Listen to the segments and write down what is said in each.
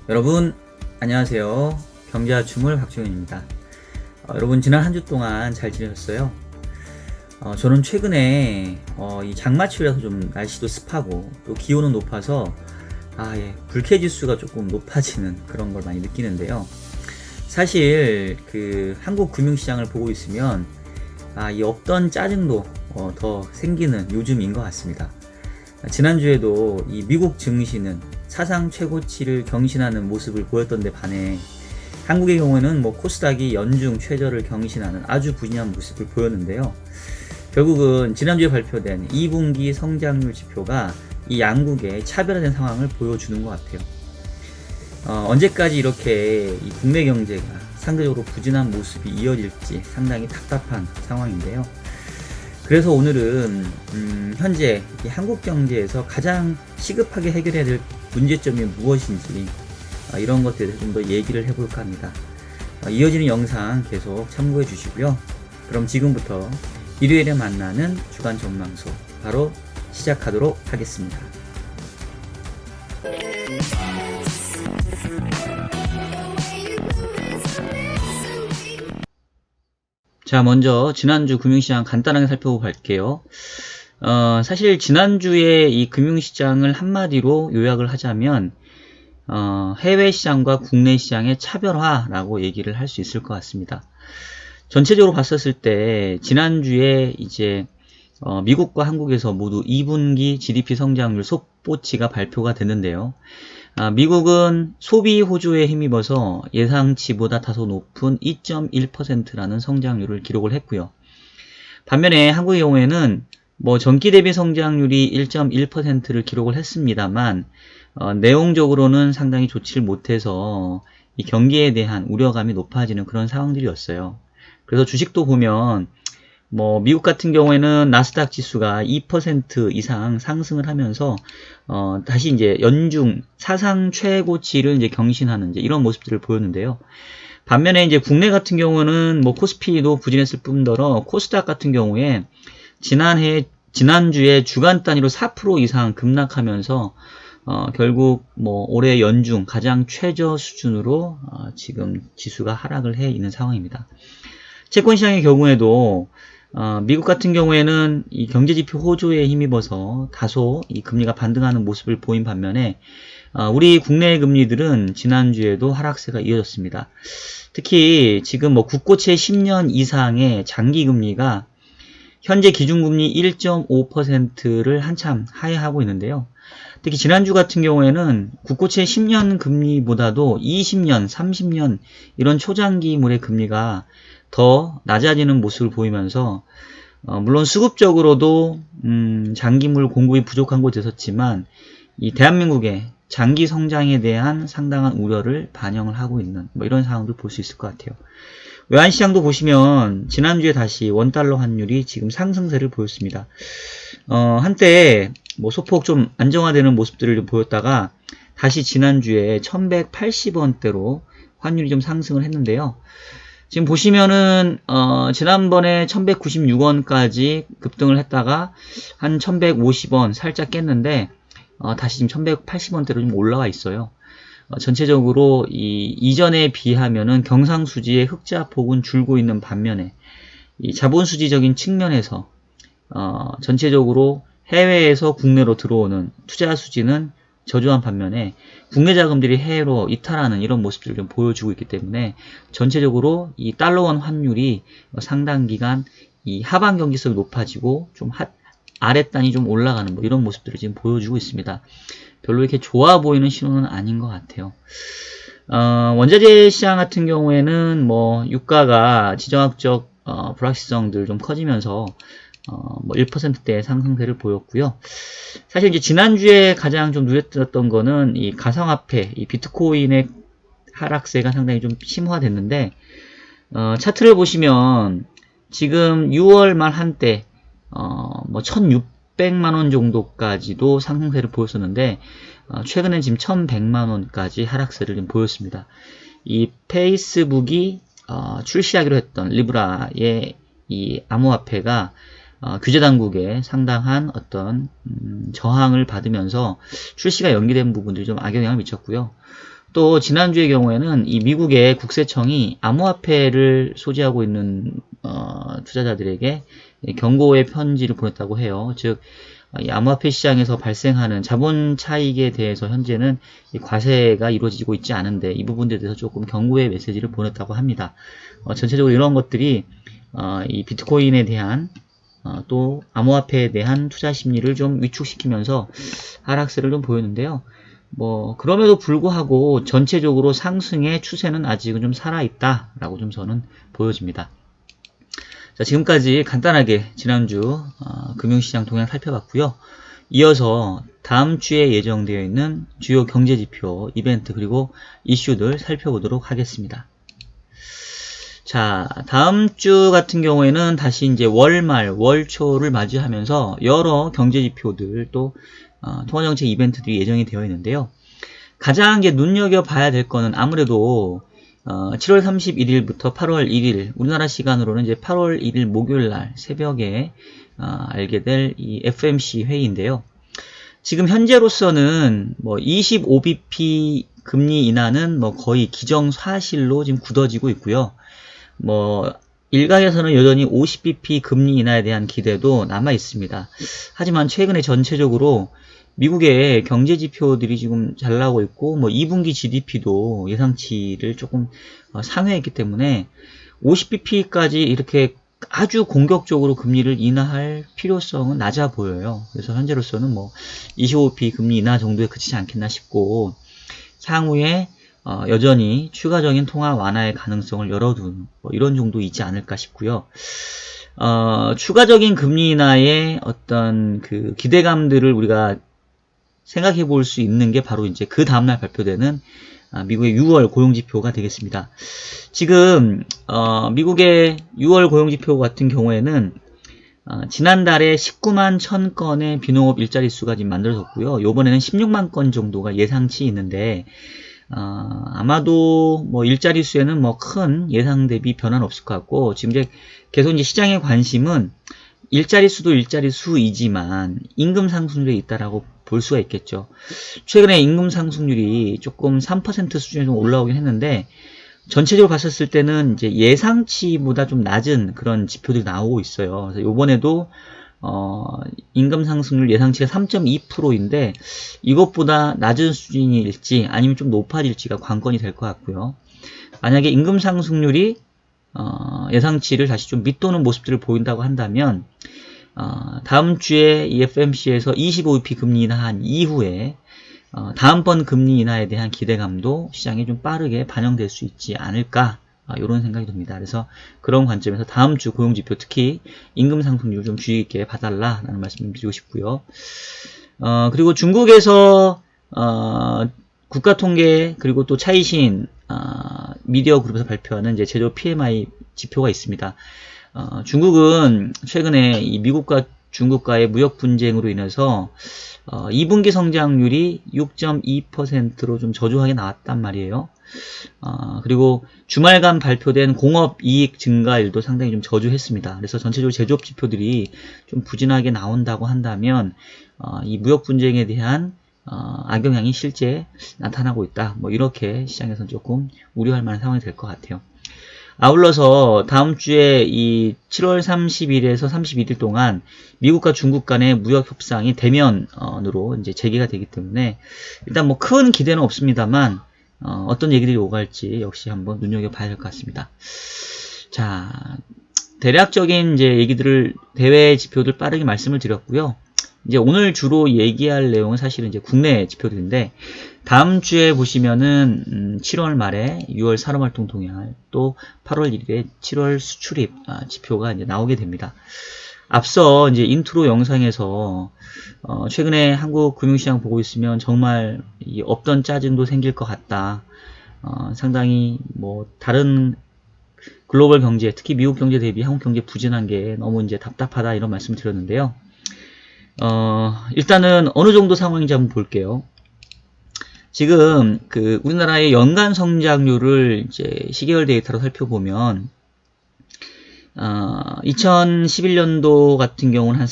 여러분 안녕하세요. 경제아충을 박종현입니다. 여러분 지난 한 주 동안 잘 지내셨어요? 저는 최근에 이 장마철이라서 좀 날씨도 습하고 또 기온은 높아서 불쾌지수가 조금 높아지는 그런 걸 많이 느끼는데요. 사실 그 한국 금융시장을 보고 있으면 이 없던 짜증도 더 생기는 요즘인 것 같습니다. 지난주에도 이 미국 증시는 사상 최고치를 경신하는 모습을 보였던 데 반해 한국의 경우에는 코스닥이 연중 최저를 경신하는 아주 부진한 모습을 보였는데요. 결국은 지난주에 발표된 2분기 성장률 지표가 이 양국의 차별화된 상황을 보여주는 것 같아요. 언제까지 이렇게 이 국내 경제가 상대적으로 부진한 모습이 이어질지 상당히 답답한 상황인데요. 그래서 오늘은 현재 한국 경제에서 가장 시급하게 해결해야 될 문제점이 무엇인지 이런 것들에 대해서 좀 더 얘기를 해볼까 합니다. 이어지는 영상 계속 참고해 주시고요. 그럼 지금부터 일요일에 만나는 주간 전망소 바로 시작하도록 하겠습니다. 자, 먼저 지난주 금융시장 간단하게 살펴보고 갈게요. 사실 지난주에 이 금융시장을 한마디로 요약을 하자면 해외 시장과 국내 시장의 차별화라고 얘기를 할 수 있을 것 같습니다. 전체적으로 봤었을 때 지난주에 이제 미국과 한국에서 모두 2분기 GDP 성장률 속보치가 발표가 됐는데요. 미국은 소비 호조에 힘입어서 예상치보다 다소 높은 2.1%라는 성장률을 기록을 했고요. 반면에 한국의 경우에는 전기 대비 성장률이 1.1%를 기록을 했습니다만 내용적으로는 상당히 좋지 못해서 이 경기에 대한 우려감이 높아지는 그런 상황들이었어요. 그래서 주식도 보면 미국 같은 경우에는 나스닥 지수가 2% 이상 상승을 하면서 다시 이제 연중 사상 최고치를 이제 경신하는 이제 이런 모습들을 보였는데요. 반면에 이제 국내 같은 경우는 코스피도 부진했을 뿐더러 코스닥 같은 경우에 지난주에 주간 단위로 4% 이상 급락하면서 결국 올해 연중 가장 최저 수준으로 지금 지수가 하락을 해 있는 상황입니다. 채권 시장의 경우에도 미국 같은 경우에는 이 경제지표 호조에 힘입어서 다소 이 금리가 반등하는 모습을 보인 반면에 우리 국내 금리들은 지난주에도 하락세가 이어졌습니다. 특히 지금 국고채 10년 이상의 장기금리가 현재 기준금리 1.5%를 한참 하회하고 있는데요. 특히 지난주 같은 경우에는 국고채 10년 금리보다도 20년, 30년 이런 초장기물의 금리가 더 낮아지는 모습을 보이면서 물론 수급적으로도 장기물 공급이 부족한 곳이 있었지만 이 대한민국의 장기 성장에 대한 상당한 우려를 반영을 하고 있는 이런 상황도 볼 수 있을 것 같아요. 외환시장도 보시면 지난주에 다시 원달러 환율이 지금 상승세를 보였습니다. 한때 소폭 좀 안정화되는 모습들을 좀 보였다가 다시 지난주에 1180원대로 환율이 좀 상승을 했는데요. 지금 보시면은 지난번에 1196원까지 급등을 했다가 한 1150원 살짝 깼는데 다시 지금 1180원대로 좀 올라와 있어요. 전체적으로 이전에 비하면은 경상수지의 흑자폭은 줄고 있는 반면에 이 자본수지적인 측면에서 전체적으로 해외에서 국내로 들어오는 투자 수지는 저조한 반면에 국내 자금들이 해외로 이탈하는 이런 모습들을 좀 보여주고 있기 때문에 전체적으로 이 달러원 환율이 상당 기간 이 하방 경기성이 높아지고 좀 아랫단이 좀 올라가는 이런 모습들을 지금 보여주고 있습니다. 별로 이렇게 좋아 보이는 신호는 아닌 것 같아요. 원자재 시장 같은 경우에는 유가가 지정학적 불확실성들 좀 커지면서 1%대의 상승세를 보였고요. 사실 이제 지난주에 가장 좀 눈에 띄었던 거는 이 가상화폐, 이 비트코인의 하락세가 상당히 좀 심화됐는데, 차트를 보시면 지금 6월 말 한때 1600만원 정도까지도 상승세를 보였었는데 최근엔 지금 1100만원까지 하락세를 좀 보였습니다. 이 페이스북이 출시하기로 했던 리브라의 이 암호화폐가 규제 당국의 상당한 어떤 저항을 받으면서 출시가 연기된 부분들이 좀 악영향을 미쳤고요. 또 지난주의 경우에는 이 미국의 국세청이 암호화폐를 소지하고 있는 투자자들에게 경고의 편지를 보냈다고 해요. 즉 이 암호화폐 시장에서 발생하는 자본 차익에 대해서 현재는 이 과세가 이루어지고 있지 않은데 이 부분에 대해서 조금 경고의 메시지를 보냈다고 합니다. 전체적으로 이런 것들이 이 비트코인에 대한 또 암호화폐에 대한 투자 심리를 좀 위축시키면서 하락세를 좀 보였는데요. 뭐 그럼에도 불구하고 전체적으로 상승의 추세는 아직은 좀 살아있다라고 좀 저는 보여집니다. 자, 지금까지 간단하게 지난주 금융시장 동향 살펴봤고요. 이어서 다음 주에 예정되어 있는 주요 경제지표, 이벤트 그리고 이슈들 살펴보도록 하겠습니다. 자, 다음 주 같은 경우에는 다시 이제 월말, 월초를 맞이하면서 여러 경제지표들 또 통화정책 이벤트들이 예정이 되어 있는데요. 가장 이제 눈여겨봐야 될 거는 아무래도 7월 31일부터 8월 1일 우리나라 시간으로는 이제 8월 1일 목요일 날 새벽에 알게 될 이 FOMC 회의인데요. 지금 현재로서는 뭐 25bp 금리 인하는 뭐 거의 기정사실로 지금 굳어지고 있고요. 뭐 일각에서는 여전히 50bp 금리 인하에 대한 기대도 남아 있습니다. 하지만 최근에 전체적으로 미국의 경제 지표들이 지금 잘 나오고 있고 뭐 2분기 GDP도 예상치를 조금 상회했기 때문에 50bp까지 이렇게 아주 공격적으로 금리를 인하할 필요성은 낮아 보여요. 그래서 현재로서는 뭐 25bp 금리 인하 정도에 그치지 않겠나 싶고 향후에 여전히 추가적인 통화 완화의 가능성을 열어둔 뭐 이런 정도 있지 않을까 싶고요. 추가적인 금리 인하의 어떤 그 기대감들을 우리가 생각해 볼 수 있는 게 바로 이제 그 다음날 발표되는 미국의 6월 고용지표가 되겠습니다. 지금 미국의 6월 고용지표 같은 경우에는 지난달에 19만 1000건의 비농업 일자리 수가 지금 만들어졌고요. 이번에는 16만 건 정도가 예상치 있는데 아마도 뭐 일자리 수에는 뭐 큰 예상 대비 변화는 없을 것 같고 지금 이제 계속 이제 시장의 관심은 일자리 수도 일자리 수이지만 임금 상승률에 있다라고 볼 수가 있겠죠. 최근에 임금 상승률이 조금 3% 수준에 좀 올라오긴 했는데 전체적으로 봤었을 때는 이제 예상치보다 좀 낮은 그런 지표들이 나오고 있어요. 그래서 이번에도 임금 상승률 예상치가 3.2%인데 이것보다 낮은 수준일지 아니면 좀 높아질지가 관건이 될 것 같고요. 만약에 임금 상승률이 예상치를 다시 좀 밑도는 모습들을 보인다고 한다면 다음 주에 FOMC에서 25bp 금리 인하한 이후에 다음번 금리 인하에 대한 기대감도 시장에 좀 빠르게 반영될 수 있지 않을까 이런 생각이 듭니다. 그래서 그런 관점에서 다음 주 고용지표 특히 임금 상승률 좀 주의 깊게 봐달라는 말씀 드리고 싶고요. 그리고 중국에서 국가통계 그리고 또 차이신 미디어 그룹에서 발표하는 이제 제조 PMI 지표가 있습니다. 중국은 최근에 이 미국과 중국과의 무역 분쟁으로 인해서 2분기 성장률이 6.2%로 좀 저조하게 나왔단 말이에요. 그리고 주말간 발표된 공업 이익 증가율도 상당히 좀 저조했습니다. 그래서 전체적으로 제조업 지표들이 좀 부진하게 나온다고 한다면 이 무역 분쟁에 대한 악영향이 실제 나타나고 있다. 뭐 이렇게 시장에서는 조금 우려할 만한 상황이 될 것 같아요. 아울러서 다음 주에 이 7월 30일에서 31일 동안 미국과 중국 간의 무역 협상이 대면으로 이제 재개가 되기 때문에 일단 뭐 큰 기대는 없습니다만 어떤 얘기들이 오갈지 역시 한번 눈여겨봐야 될 것 같습니다. 자, 대략적인 이제 얘기들을 대외 지표들 빠르게 말씀을 드렸고요. 이제 오늘 주로 얘기할 내용은 사실은 이제 국내 지표들인데 다음 주에 보시면은 7월 말에 6월 산업활동 동향 또 8월 1일에 7월 수출입 지표가 이제 나오게 됩니다. 앞서 이제 인트로 영상에서 최근에 한국 금융시장 보고 있으면 정말 없던 짜증도 생길 것 같다. 상당히 뭐 다른 글로벌 경제, 특히 미국 경제 대비 한국 경제 부진한 게 너무 이제 답답하다 이런 말씀을 드렸는데요. 일단은 어느 정도 상황인지 한번 볼게요. 지금 그 우리나라의 연간 성장률을 이제 시계열 데이터로 살펴보면 2011년도 같은 경우는 한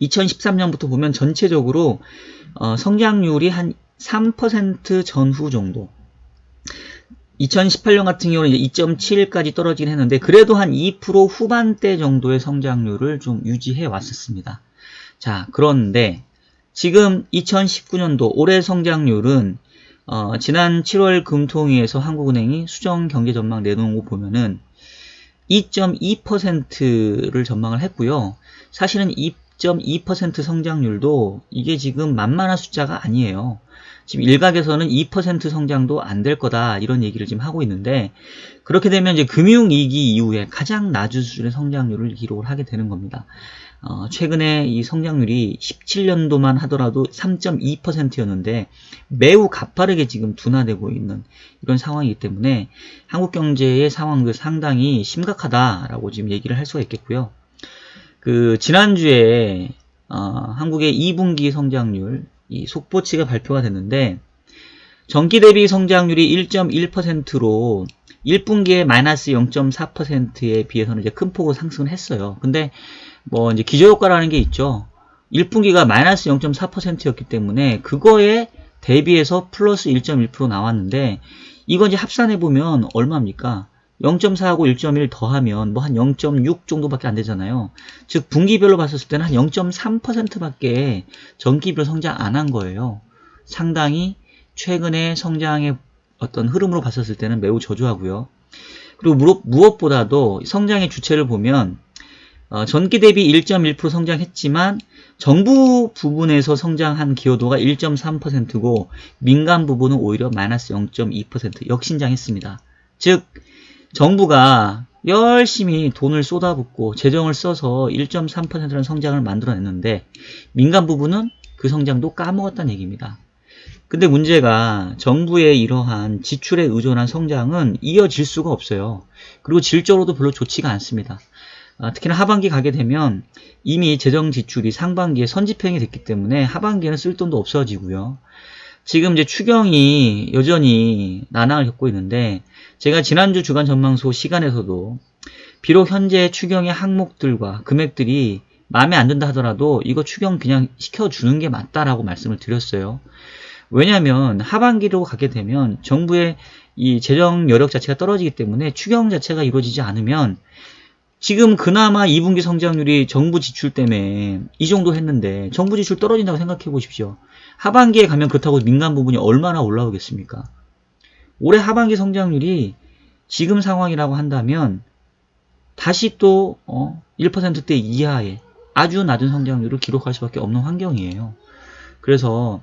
2013년부터 보면 전체적으로 성장률이 한 3% 전후 정도. 2018년 같은 경우는 이제 2.7까지 떨어지긴 했는데 그래도 한 2% 후반대 정도의 성장률을 좀 유지해 왔었습니다. 자, 그런데 지금 2019년도 올해 성장률은 지난 7월 금통위에서 한국은행이 수정 경제 전망 내놓은 거 보면은 2.2%를 전망을 했고요. 사실은 2.2% 성장률도 이게 지금 만만한 숫자가 아니에요. 지금 일각에서는 2% 성장도 안 될 거다 이런 얘기를 지금 하고 있는데 그렇게 되면 이제 금융위기 이후에 가장 낮은 수준의 성장률을 기록을 하게 되는 겁니다. 최근에 이 성장률이 17년도만 하더라도 3.2%였는데 매우 가파르게 지금 둔화되고 있는 이런 상황이기 때문에 한국 경제의 상황도 상당히 심각하다라고 지금 얘기를 할 수가 있겠고요. 지난주에 한국의 2분기 성장률 이 속보치가 발표가 됐는데 전기 대비 성장률이 1.1%로 1분기에 마이너스 0.4%에 비해서는 이제 큰 폭으로 상승을 했어요. 근데 뭐 이제 기저효과라는 게 있죠. 1분기가 마이너스 0.4%였기 때문에 그거에 대비해서 플러스 1.1% 나왔는데 이거 이제 합산해 보면 얼마입니까? 0.4하고 1.1 더하면 뭐 한 0.6 정도밖에 안 되잖아요. 즉 분기별로 봤을 때는 한 0.3%밖에 전기별 성장 안 한 거예요. 상당히 최근에 성장의 어떤 흐름으로 봤었을 때는 매우 저조하고요. 그리고 무엇보다도 성장의 주체를 보면 전기 대비 1.1% 성장했지만 정부 부분에서 성장한 기여도가 1.3%고 민간 부분은 오히려 마이너스 0.2% 역신장했습니다. 즉 정부가 열심히 돈을 쏟아붓고 재정을 써서 1.3%라는 성장을 만들어냈는데 민간 부분은 그 성장도 까먹었다는 얘기입니다. 근데 문제가 정부의 이러한 지출에 의존한 성장은 이어질 수가 없어요. 그리고 질적으로도 별로 좋지가 않습니다. 특히나 하반기 가게 되면 이미 재정 지출이 상반기에 선지평이 됐기 때문에 하반기에는 쓸 돈도 없어지고요. 지금 이제 추경이 여전히 난항을 겪고 있는데 제가 지난주 주간 전망소 시간에서도 비록 현재 추경의 항목들과 금액들이 마음에 안 든다 하더라도 이거 추경 그냥 시켜주는 게 맞다라고 말씀을 드렸어요. 왜냐하면 하반기로 가게 되면 정부의 이 재정 여력 자체가 떨어지기 때문에 추경 자체가 이루어지지 않으면 지금 그나마 2분기 성장률이 정부 지출 때문에 이 정도 했는데 정부 지출 떨어진다고 생각해 보십시오. 하반기에 가면 그렇다고 민간 부분이 얼마나 올라오겠습니까? 올해 하반기 성장률이 지금 상황이라고 한다면 다시 또 1%대 이하의 아주 낮은 성장률을 기록할 수밖에 없는 환경이에요. 그래서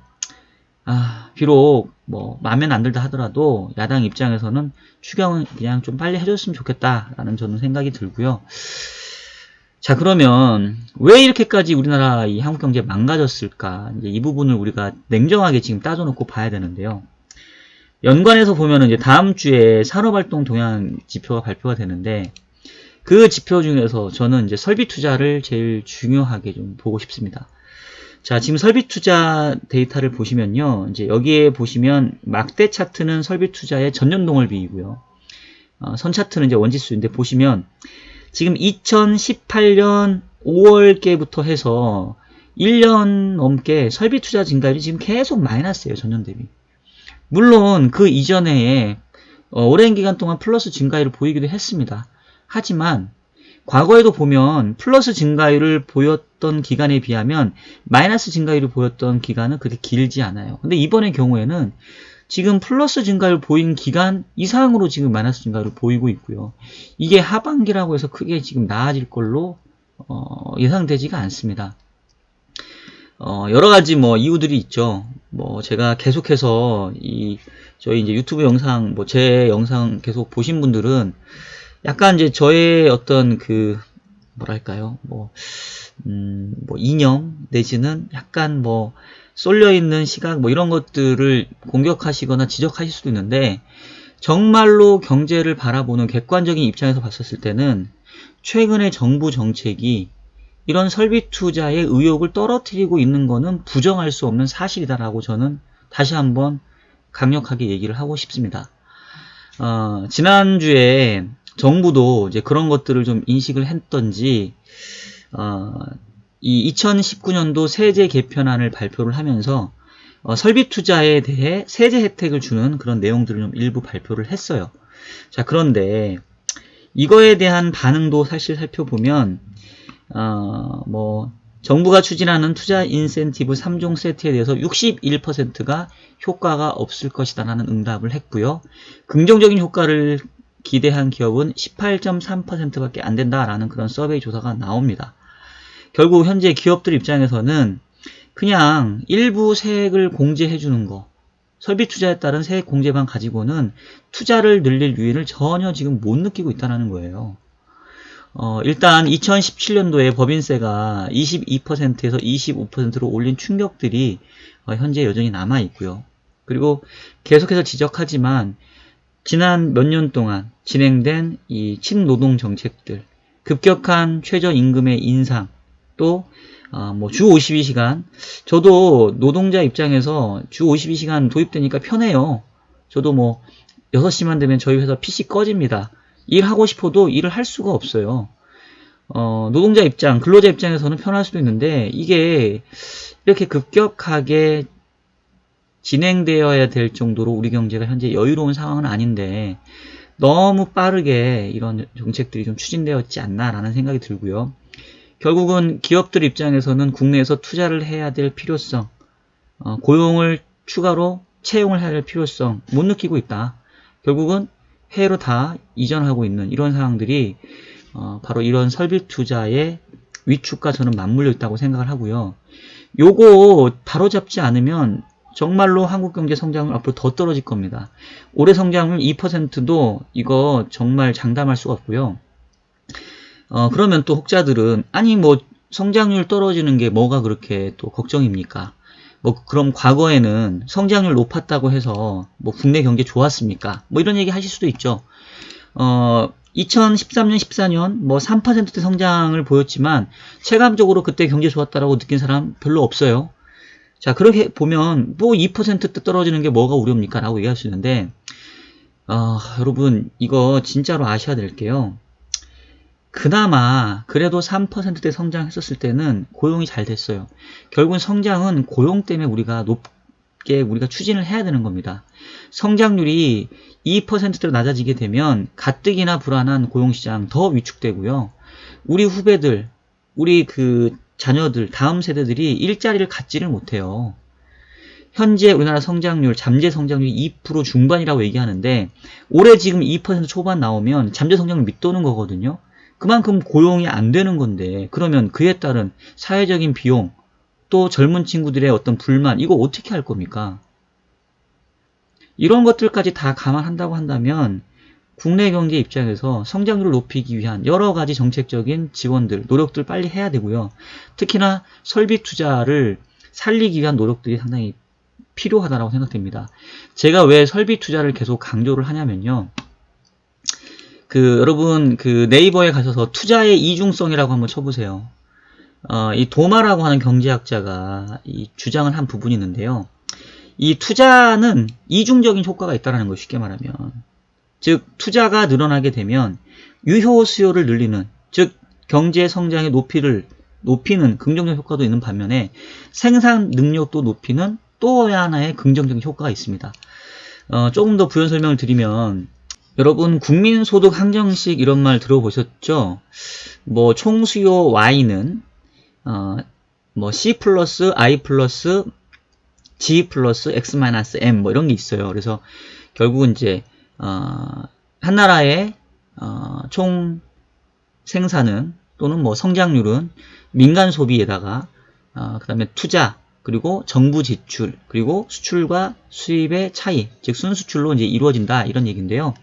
비록 뭐 마음에 안 들다 하더라도 야당 입장에서는 추경은 그냥 좀 빨리 해줬으면 좋겠다라는 저는 생각이 들고요. 자, 그러면 왜 이렇게까지 우리나라 이 한국 경제 망가졌을까? 이제 이 부분을 우리가 냉정하게 지금 따져놓고 봐야 되는데요. 연관해서 보면은 이제 다음 주에 산업활동 동향 지표가 발표가 되는데 그 지표 중에서 저는 이제 설비 투자를 제일 중요하게 좀 보고 싶습니다. 자, 지금 설비 투자 데이터를 보시면요. 이제 여기에 보시면 막대 차트는 설비 투자의 전년 동월비이고요. 선 차트는 이제 원지수인데 보시면 지금 2018년 5월께부터 해서 1년 넘게 설비 투자 증가율이 지금 계속 마이너스예요. 전년 대비. 물론 그 이전에 오랜 기간 동안 플러스 증가율을 보이기도 했습니다. 하지만 과거에도 보면 플러스 증가율을 보였던 기간에 비하면 마이너스 증가율을 보였던 기간은 그렇게 길지 않아요. 근데 이번의 경우에는 지금 플러스 증가율 보인 기간 이상으로 지금 마이너스 증가율을 보이고 있고요. 이게 하반기라고 해서 크게 지금 나아질 걸로 예상되지가 않습니다. 여러 가지 뭐 이유들이 있죠. 뭐 제가 계속해서 저희 이제 유튜브 영상 제 영상 계속 보신 분들은 약간 이제 저의 어떤 뭐랄까요, 이념 내지는 약간 쏠려 있는 시각 이런 것들을 공격하시거나 지적하실 수도 있는데 정말로 경제를 바라보는 객관적인 입장에서 봤었을 때는 최근의 정부 정책이 이런 설비 투자의 의욕을 떨어뜨리고 있는 것은 부정할 수 없는 사실이다라고 저는 다시 한번 강력하게 얘기를 하고 싶습니다. 지난주에 정부도 이제 그런 것들을 좀 인식을 했던지 이 2019년도 세제 개편안을 발표를 하면서 설비 투자에 대해 세제 혜택을 주는 그런 내용들을 좀 일부 발표를 했어요. 자, 그런데 이거에 대한 반응도 사실 살펴보면 정부가 추진하는 투자 인센티브 3종 세트에 대해서 61%가 효과가 없을 것이다 라는 응답을 했고요. 긍정적인 효과를 기대한 기업은 18.3%밖에 안 된다라는 그런 서베이 조사가 나옵니다. 결국 현재 기업들 입장에서는 그냥 일부 세액을 공제해 주는 거, 설비 투자에 따른 세액 공제만 가지고는 투자를 늘릴 유인을 전혀 지금 못 느끼고 있다는 거예요. 일단 2017년도에 법인세가 22%에서 25%로 올린 충격들이 현재 여전히 남아 있고요. 그리고 계속해서 지적하지만 지난 몇 년 동안 진행된 이 친노동 정책들, 급격한 최저임금의 인상, 또 주 52시간, 저도 노동자 입장에서 주 52시간 도입되니까 편해요. 저도 6시만 되면 저희 회사 PC 꺼집니다. 일하고 싶어도 일을 할 수가 없어요. 노동자 입장, 근로자 입장에서는 편할 수도 있는데 이게 이렇게 급격하게 진행되어야 될 정도로 우리 경제가 현재 여유로운 상황은 아닌데 너무 빠르게 이런 정책들이 좀 추진되었지 않나라는 생각이 들고요. 결국은 기업들 입장에서는 국내에서 투자를 해야 될 필요성, 고용을 추가로 채용을 해야 될 필요성 못 느끼고 있다. 결국은 해외로 다 이전하고 있는 이런 상황들이 바로 이런 설비 투자의 위축과 저는 맞물려 있다고 생각을 하고요. 요거 바로잡지 않으면 정말로 한국 경제 성장률 앞으로 더 떨어질 겁니다. 올해 성장률 2%도 이거 정말 장담할 수가 없고요. 그러면 또 혹자들은 아니 성장률 떨어지는 게 뭐가 그렇게 또 걱정입니까? 그럼 과거에는 성장률 높았다고 해서 국내 경제 좋았습니까? 이런 얘기 하실 수도 있죠. 2013년, 14년 3%대 성장을 보였지만 체감적으로 그때 경제 좋았다라고 느낀 사람 별로 없어요. 자, 그렇게 보면 2%대 떨어지는 게 뭐가 우려입니까? 라고 얘기할 수 있는데 여러분 이거 진짜로 아셔야 될 게요. 그나마 그래도 3%대 성장했었을 때는 고용이 잘 됐어요. 결국은 성장은 고용 때문에 우리가 높게 우리가 해야 되는 겁니다. 성장률이 2%대로 낮아지게 되면 가뜩이나 불안한 고용시장 더 위축되고요. 우리 후배들, 우리 자녀들, 다음 세대들이 일자리를 갖지를 못해요. 현재 우리나라 성장률, 잠재 성장률이 2% 중반이라고 얘기하는데 올해 지금 2% 초반 나오면 잠재 성장률 밑도는 거거든요. 그만큼 고용이 안 되는 건데 그러면 그에 따른 사회적인 비용, 또 젊은 친구들의 어떤 불만, 이거 어떻게 할 겁니까? 이런 것들까지 다 감안한다고 한다면 국내 경제 입장에서 성장률을 높이기 위한 여러 가지 정책적인 지원들, 노력들 빨리 해야 되고요. 특히나 설비 투자를 살리기 위한 노력들이 상당히 필요하다고 생각됩니다. 제가 왜 설비 투자를 계속 강조를 하냐면요. 여러분 네이버에 가셔서 투자의 이중성이라고 한번 쳐보세요. 이 도마라고 하는 경제학자가 주장을 한 부분이 있는데요. 이 투자는 이중적인 효과가 있다는 거 쉽게 말하면. 즉 투자가 늘어나게 되면 유효 수요를 늘리는, 즉 경제 성장의 높이는 긍정적 효과도 있는 반면에 생산 능력도 높이는 또 하나의 긍정적인 효과가 있습니다. 조금 더 부연 설명을 드리면 여러분 국민소득 항정식 이런 말 들어보셨죠? 총수요 Y는 C 플러스 I 플러스 G 플러스 X 마이너스 M 이런 게 있어요. 그래서 결국은 이제 한 나라의 총 생산은 또는 성장률은 민간 소비에다가 그 다음에 투자, 그리고 정부 지출, 그리고 수출과 수입의 차이, 즉 순수출로 이제 이루어진다 이런 얘기인데요.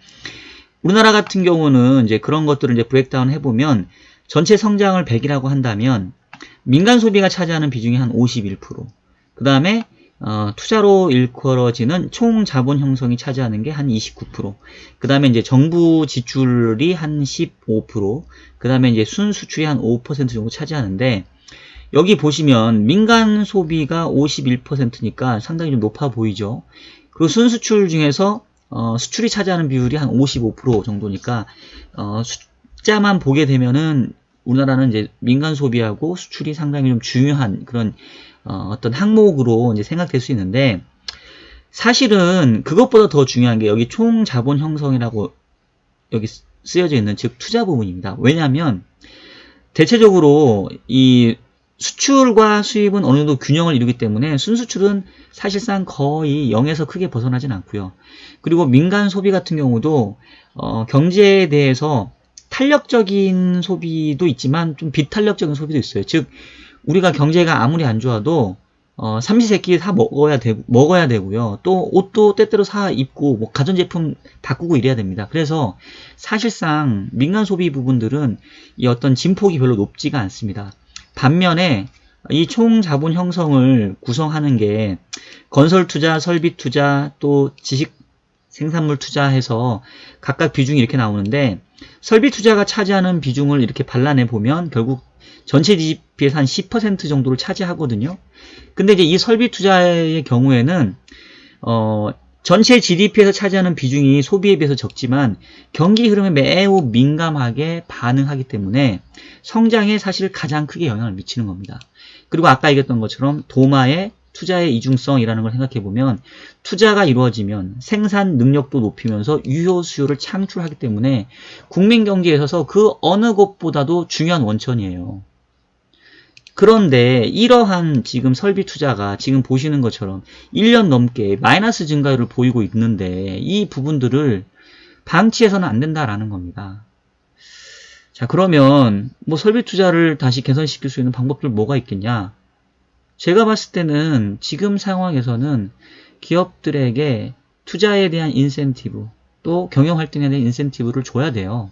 우리나라 같은 경우는 이제 그런 것들을 이제 브레이크다운 해보면 전체 성장을 100이라고 한다면 민간 소비가 차지하는 비중이 한 51%, 그 다음에 투자로 일컬어지는 총 자본 형성이 차지하는 게 한 29%, 그 다음에 이제 정부 지출이 한 15%, 그 다음에 이제 순수출이 한 5% 정도 차지하는데 여기 보시면 민간 소비가 51%니까 상당히 좀 높아 보이죠. 그리고 순수출 중에서 수출이 차지하는 비율이 한 55% 정도니까 숫자만 보게 되면은 우리나라는 이제 민간 소비하고 수출이 상당히 좀 중요한 그런 어떤 항목으로 이제 생각될 수 있는데, 사실은 그것보다 더 중요한 게 여기 총 자본 형성이라고 여기 쓰여져 있는 즉 투자 부분입니다. 왜냐하면 대체적으로 이 수출과 수입은 어느 정도 균형을 이루기 때문에 순수출은 사실상 거의 0에서 크게 벗어나진 않고요. 그리고 민간 소비 같은 경우도 경제에 대해서 탄력적인 소비도 있지만 좀 비탄력적인 소비도 있어요. 즉 우리가 경제가 아무리 안 좋아도 삼시세끼 다 먹어야 되고요. 또 옷도 때때로 사 입고 뭐 가전제품 바꾸고 이래야 됩니다. 그래서 사실상 민간 소비 부분들은 이 어떤 진폭이 별로 높지가 않습니다. 반면에 이 총 자본 형성을 구성하는 게 건설 투자, 설비 투자, 또 지식 생산물 투자해서 각각 비중이 이렇게 나오는데, 설비 투자가 차지하는 비중을 이렇게 발라내 보면 결국 전체 GDP에서 한 10% 정도를 차지하거든요. 근데 이제 이 설비 투자의 경우에는 전체 GDP에서 차지하는 비중이 소비에 비해서 적지만 경기 흐름에 매우 민감하게 반응하기 때문에 성장에 사실 가장 크게 영향을 미치는 겁니다. 그리고 아까 얘기했던 것처럼 도마의 투자의 이중성이라는 걸 생각해 보면 투자가 이루어지면 생산 능력도 높이면서 유효 수요를 창출하기 때문에 국민 경제에 있어서 그 어느 것보다도 중요한 원천이에요. 그런데 이러한 지금 설비 투자가 지금 보시는 것처럼 1년 넘게 마이너스 증가율을 보이고 있는데 이 부분들을 방치해서는 안 된다라는 겁니다. 자, 그러면 뭐 설비 투자를 다시 개선시킬 수 있는 방법들 뭐가 있겠냐? 제가 봤을 때는 지금 상황에서는 기업들에게 투자에 대한 인센티브, 또 경영 활동에 대한 인센티브를 줘야 돼요.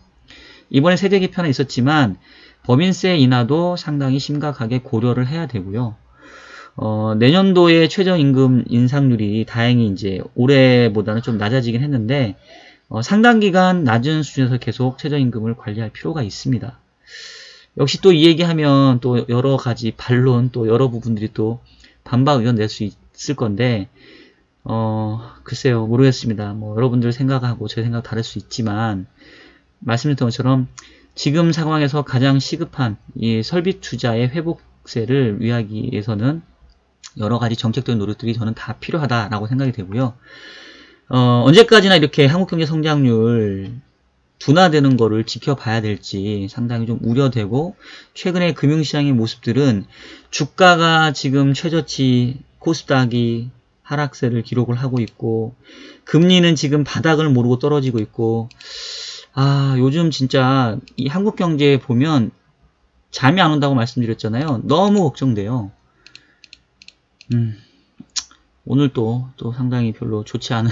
이번에 세제 개편에 있었지만 법인세 인하도 상당히 심각하게 고려를 해야 되고요. 내년도에 최저임금 인상률이 다행히 이제 올해보다는 좀 낮아지긴 했는데 상당 기간 낮은 수준에서 계속 최저임금을 관리할 필요가 있습니다. 역시 또 이 얘기하면 또 여러 가지 반론, 또 여러 부분들이 또 반박 의견 낼 수 있을 건데 글쎄요, 모르겠습니다. 뭐 여러분들 생각하고 제 생각 다를 수 있지만 말씀드렸던 것처럼 지금 상황에서 가장 시급한 이 설비 투자의 회복세를 위하기 위해서는 여러 가지 정책적인 노력들이 저는 다 필요하다라고 생각이 되고요. 언제까지나 이렇게 한국 경제 성장률 둔화되는 거를 지켜봐야 될지 상당히 좀 우려되고, 최근에 금융시장의 모습들은 주가가 지금 최저치 코스닥이 하락세를 기록을 하고 있고, 금리는 지금 바닥을 모르고 떨어지고 있고, 요즘 진짜 이 한국 경제에 보면 잠이 안 온다고 말씀드렸잖아요. 너무 걱정돼요. 오늘 또 상당히 별로 좋지 않은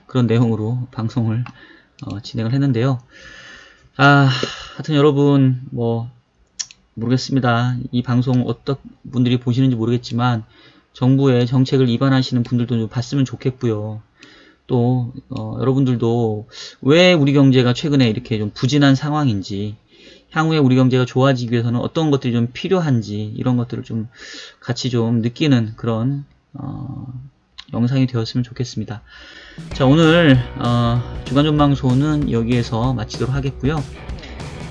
그런 내용으로 방송을 진행을 했는데요. 하여튼 여러분 뭐 모르겠습니다. 이 방송 어떤 분들이 보시는지 모르겠지만 정부의 정책을 위반하시는 분들도 좀 봤으면 좋겠고요. 또 여러분들도 왜 우리 경제가 최근에 이렇게 좀 부진한 상황인지, 향후에 우리 경제가 좋아지기 위해서는 어떤 것들이 좀 필요한지, 이런 것들을 좀 같이 좀 느끼는 그런 영상이 되었으면 좋겠습니다. 자, 오늘 주간전망소는 여기에서 마치도록 하겠고요.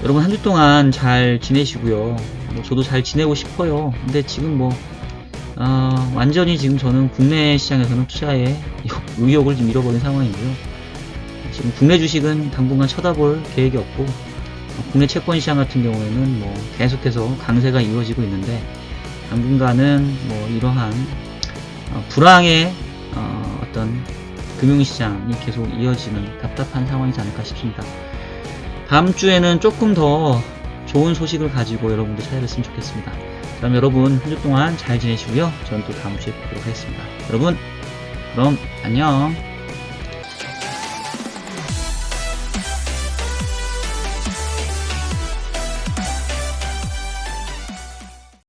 여러분 한 주 동안 잘 지내시고요. 저도 잘 지내고 싶어요. 근데 지금 완전히 지금 저는 국내 시장에서는 투자에 의욕을 좀 잃어버린 상황이고요. 지금 국내 주식은 당분간 쳐다볼 계획이 없고, 국내 채권 시장 같은 경우에는 계속해서 강세가 이루어지고 있는데, 당분간은 이러한 불황의 어떤 금융시장이 계속 이어지는 답답한 상황이지 않을까 싶습니다. 다음 주에는 조금 더 좋은 소식을 가지고 여러분들 찾아뵙으면 좋겠습니다. 그럼 여러분 한 주 동안 잘 지내시고요. 저는 또 다음 주에 뵙도록 하겠습니다. 여러분 그럼 안녕.